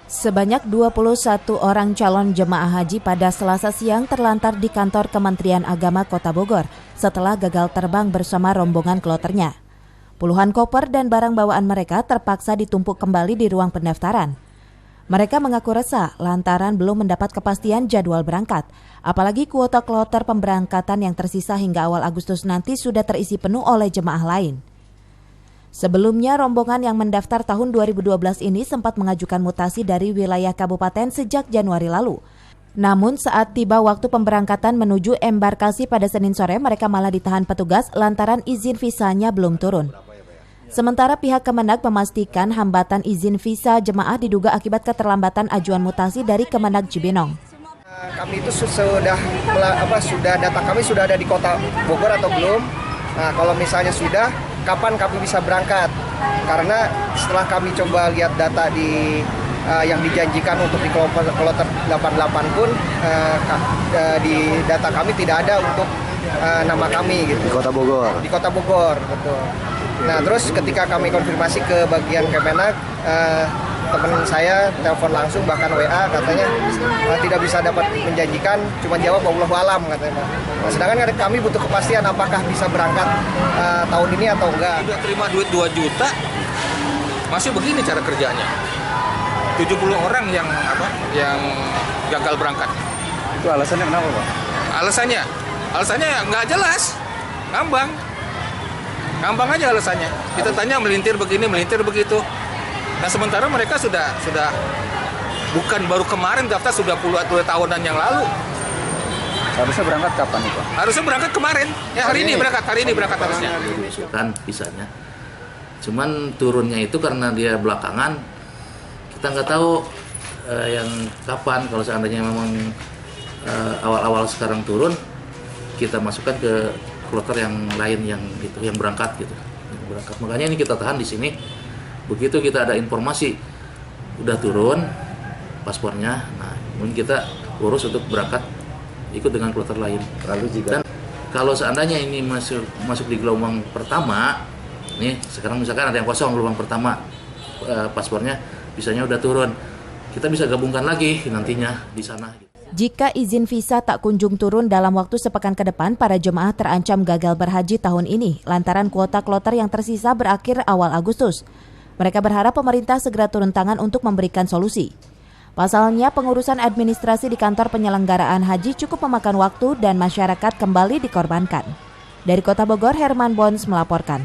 Sebanyak 21 orang calon jemaah haji pada Selasa siang terlantar di kantor Kementerian Agama Kota Bogor setelah gagal terbang bersama rombongan kloternya. Puluhan koper dan barang bawaan mereka terpaksa ditumpuk kembali di ruang pendaftaran. Mereka mengaku resah lantaran belum mendapat kepastian jadwal berangkat, apalagi kuota kloter pemberangkatan yang tersisa hingga awal Agustus nanti sudah terisi penuh oleh jemaah lain. Sebelumnya, rombongan yang mendaftar tahun 2012 ini sempat mengajukan mutasi dari wilayah kabupaten sejak Januari lalu. Namun saat tiba waktu pemberangkatan menuju embarkasi pada Senin sore, mereka malah ditahan petugas lantaran izin visanya belum turun. Sementara pihak Kemenag memastikan hambatan izin visa jemaah diduga akibat keterlambatan ajuan mutasi dari Kemenag Cibinong. Kami itu data kami sudah ada di Kota Bogor atau belum? Nah, kalau misalnya sudah, kapan kami bisa berangkat? Karena setelah kami coba lihat data yang dijanjikan untuk di kloter 88 pun di data kami tidak ada untuk nama kami gitu. Di Kota Bogor. Di Kota Bogor, betul. Nah, terus ketika kami konfirmasi ke bagian Kemenag, teman saya telepon langsung bahkan WA katanya tidak bisa dapat menjanjikan, cuma jawab wallahu alam katanya. Nah, sedangkan kami butuh kepastian apakah bisa berangkat tahun ini atau enggak. Udah terima duit 2 juta, masih begini cara kerjanya. 70 orang yang gagal berangkat. Itu alasannya kenapa, Pak? Alasannya nggak jelas, ngambang aja alasannya. Kita tanya melintir begini, melintir begitu. Nah, sementara mereka sudah bukan baru kemarin daftar, sudah puluhan tahunan yang lalu. Harusnya berangkat kapan nih, Pak? Harusnya berangkat kemarin. Ya hari ini berangkat harusnya. Kan bisanya. Cuman turunnya itu karena dia belakangan, kita nggak tahu yang kapan. Kalau seandainya memang awal-awal sekarang turun, kita masukkan ke kloter yang lain yang berangkat gitu. Makanya ini kita tahan di sini. Begitu kita ada informasi udah turun paspornya, nah mungkin kita urus untuk berangkat ikut dengan kloter lain. Dan kalau seandainya ini masuk di gelombang pertama, nih sekarang misalkan ada yang kosong gelombang pertama, paspornya bisanya udah turun, kita bisa gabungkan lagi nantinya di sana. Jika izin visa tak kunjung turun dalam waktu sepekan ke depan, para jemaah terancam gagal berhaji tahun ini lantaran kuota kloter yang tersisa berakhir awal Agustus. Mereka berharap pemerintah segera turun tangan untuk memberikan solusi. Pasalnya, pengurusan administrasi di kantor penyelenggaraan haji cukup memakan waktu dan masyarakat kembali dikorbankan. Dari Kota Bogor, Herman Bons melaporkan.